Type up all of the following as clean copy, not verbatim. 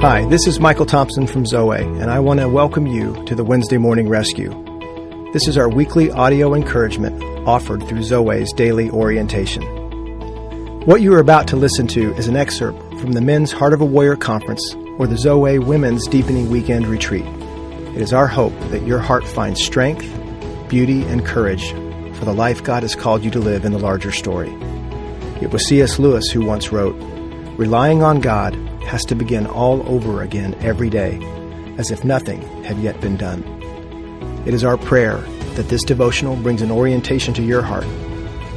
Hi, this is Michael Thompson from Zoe, and I want to welcome you to the Wednesday Morning Rescue. This is our weekly audio encouragement offered through Zoe's daily orientation. What you are about to listen to is an excerpt from the Men's Heart of a Warrior Conference or the Zoe Women's Deepening Weekend Retreat. It is our hope that your heart finds strength, beauty, and courage for the life God has called you to live in the larger story. It was C.S. Lewis who once wrote, "Relying on God has to begin all over again every day, as if nothing had yet been done." It is our prayer that this devotional brings an orientation to your heart,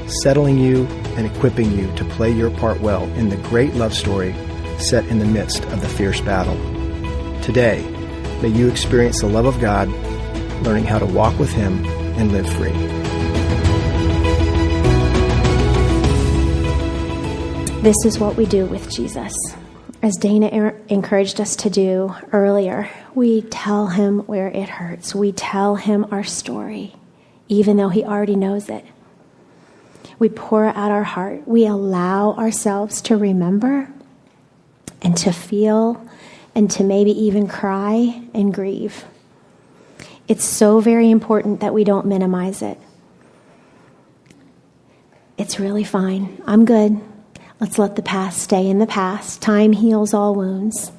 settling you and equipping you to play your part well in the great love story set in the midst of the fierce battle. Today, may you experience the love of God, learning how to walk with Him and live free. This is what we do with Jesus. As Dana encouraged us to do earlier, we tell Him where it hurts. We tell Him our story, even though He already knows it. We pour out our heart. We allow ourselves to remember and to feel and to maybe even cry and grieve. It's so very important that we don't minimize it. It's really fine. I'm good. Let's let the past stay in the past. Time heals all wounds.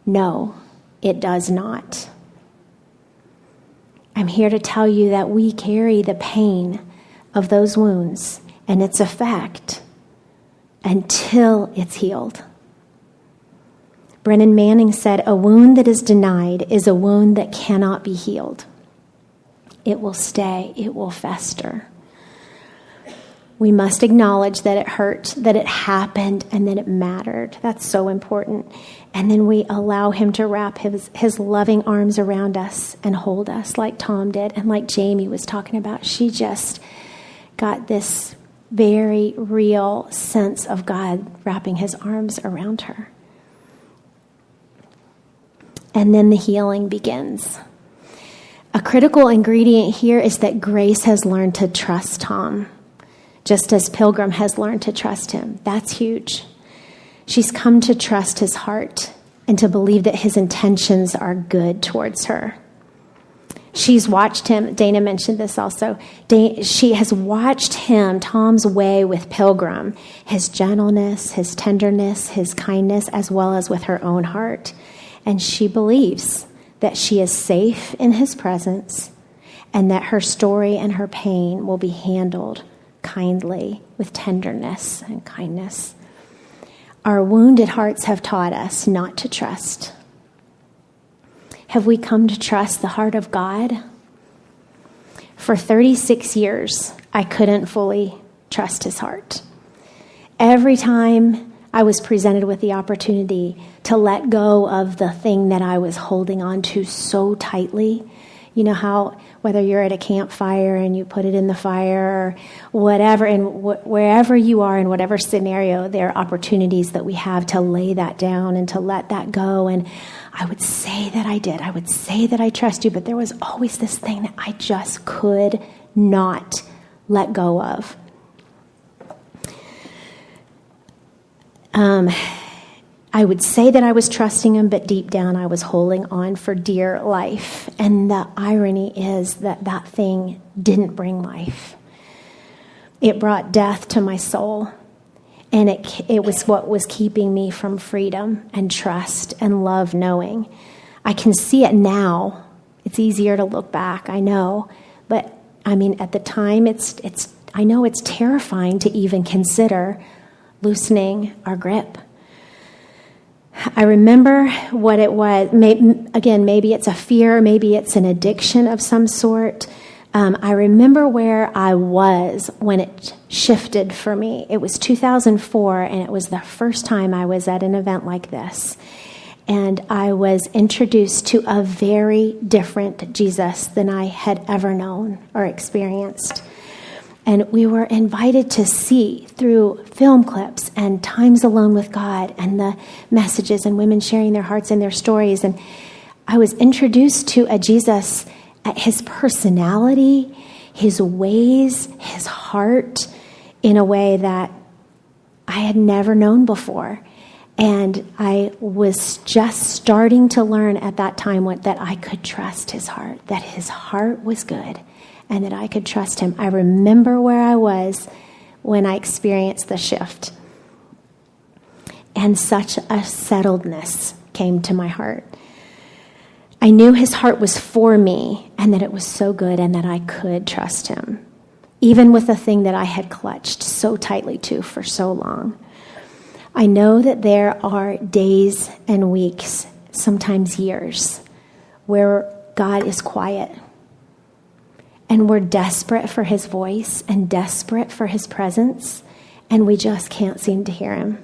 No, it does not. I'm here to tell you that we carry the pain of those wounds and its effect until it's healed. Brennan Manning said, "A wound that is denied is a wound that cannot be healed. It will stay, it will fester." We must acknowledge that it hurt, that it happened, and that it mattered. That's so important. And then we allow Him to wrap his loving arms around us and hold us like Tom did and like Jamie was talking about. She just got this very real sense of God wrapping His arms around her. And then the healing begins. A critical ingredient here is that Grace has learned to trust Tom, just as Pilgrim has learned to trust him. That's huge. She's come to trust his heart and to believe that his intentions are good towards her. She's watched him. Dana mentioned this also. She has watched him, Tom's way with Pilgrim, his gentleness, his tenderness, his kindness, as well as with her own heart. And she believes that she is safe in his presence and that her story and her pain will be handled kindly, with tenderness and kindness. Our wounded hearts have taught us not to trust. Have we come to trust the heart of God? For 36 years, I couldn't fully trust His heart. Every time I was presented with the opportunity to let go of the thing that I was holding on to so tightly, you know how whether you're at a campfire and you put it in the fire or whatever, and wherever you are in whatever scenario, there are opportunities that we have to lay that down and to let that go. And I would say that I did. I would say that I trust you, but there was always this thing that I just could not let go of. I would say that I was trusting Him, but deep down I was holding on for dear life. And the irony is that that thing didn't bring life. It brought death to my soul. And it was what was keeping me from freedom and trust and love knowing. I can see it now. It's easier to look back, I know. But I mean, at the time, I know it's terrifying to even consider loosening our grip. I remember what it was. Maybe it's a fear, maybe it's an addiction of some sort. I remember where I was when it shifted for me. It was 2004, and it was the first time I was at an event like this. And I was introduced to a very different Jesus than I had ever known or experienced. And we were invited to see through film clips and times alone with God and the messages and women sharing their hearts and their stories. And I was introduced to a Jesus at His personality, His ways, His heart in a way that I had never known before. And I was just starting to learn at that time that I could trust his heart, that his heart was good, and that I could trust him. I remember where I was when I experienced the shift. And such a settledness came to my heart. I knew his heart was for me, and that it was so good, and that I could trust him, even with the thing that I had clutched so tightly to for so long. I know that there are days and weeks, sometimes years, where God is quiet, and we're desperate for his voice and desperate for his presence, and we just can't seem to hear him.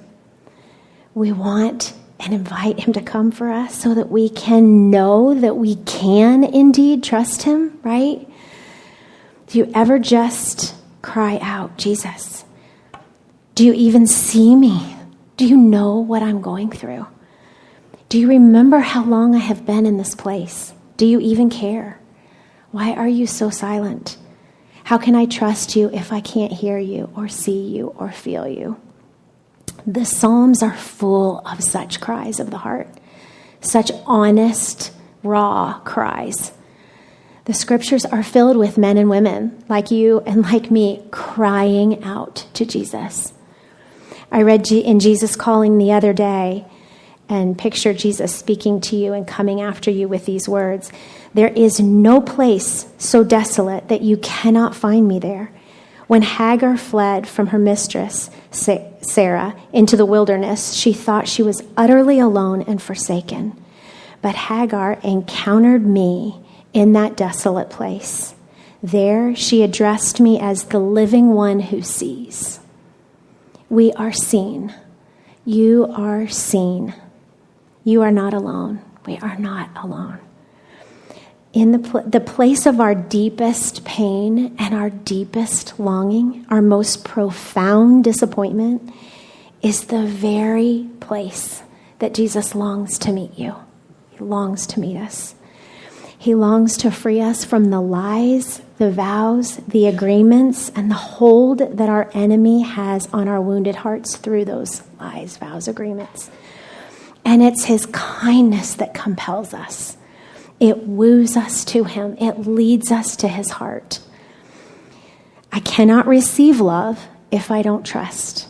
We want and invite him to come for us so that we can know that we can indeed trust him, right? Do you ever just cry out, Jesus, do you even see me? Do you know what I'm going through? Do you remember how long I have been in this place? Do you even care? Why are you so silent? How can I trust you if I can't hear you or see you or feel you? The Psalms are full of such cries of the heart, such honest, raw cries. The scriptures are filled with men and women like you and like me crying out to Jesus. I read in Jesus Calling the other day and pictured Jesus speaking to you and coming after you with these words. There is no place so desolate that you cannot find me there. When Hagar fled from her mistress, Sarah, into the wilderness, she thought she was utterly alone and forsaken. But Hagar encountered me in that desolate place. There she addressed me as the living one who sees. We are seen. You are seen. You are not alone. We are not alone. In the place of our deepest pain and our deepest longing, our most profound disappointment, is the very place that Jesus longs to meet you. He longs to meet us. He longs to free us from the lies, the vows, the agreements, and the hold that our enemy has on our wounded hearts through those lies, vows, agreements. And it's his kindness that compels us. It woos us to him. It leads us to his heart. I cannot receive love if I don't trust.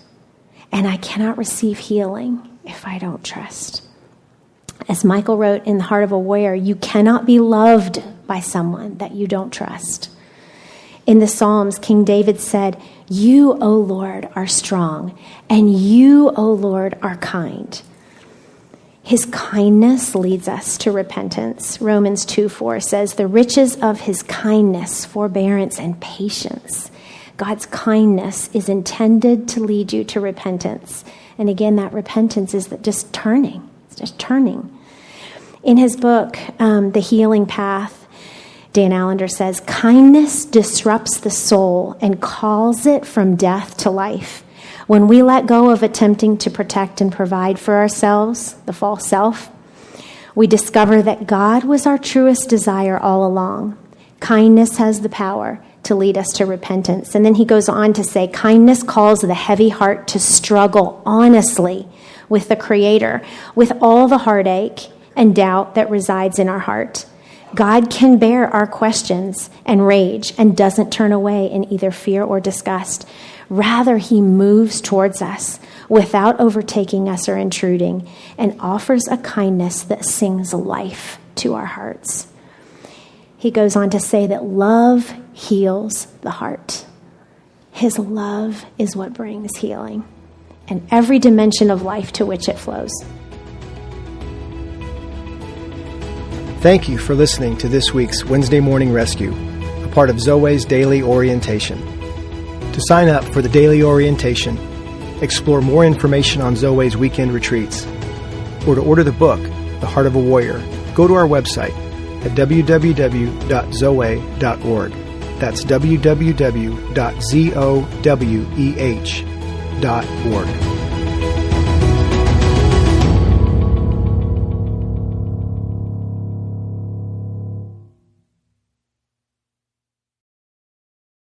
And I cannot receive healing if I don't trust. As Michael wrote in The Heart of a Warrior, you cannot be loved by someone that you don't trust. In the Psalms, King David said, you, O Lord, are strong, and you, O Lord, are kind. His kindness leads us to repentance. Romans 2:4 says, the riches of his kindness, forbearance, and patience. God's kindness is intended to lead you to repentance. And again, that repentance is just turning. It's just turning. In his book, The Healing Path, Dan Allender says, kindness disrupts the soul and calls it from death to life. When we let go of attempting to protect and provide for ourselves, the false self, we discover that God was our truest desire all along. Kindness has the power to lead us to repentance. And then he goes on to say, kindness calls the heavy heart to struggle honestly with the Creator, with all the heartache and doubt that resides in our heart. God can bear our questions and rage and doesn't turn away in either fear or disgust. Rather, he moves towards us without overtaking us or intruding and offers a kindness that sings life to our hearts. He goes on to say that love heals the heart. His love is what brings healing and every dimension of life to which it flows. Thank you for listening to this week's Wednesday Morning Rescue, a part of Zoe's Daily Orientation. To sign up for the Daily Orientation, explore more information on Zoe's weekend retreats, or to order the book, The Heart of a Warrior, go to our website at www.zoe.org. That's www.zoweh.org.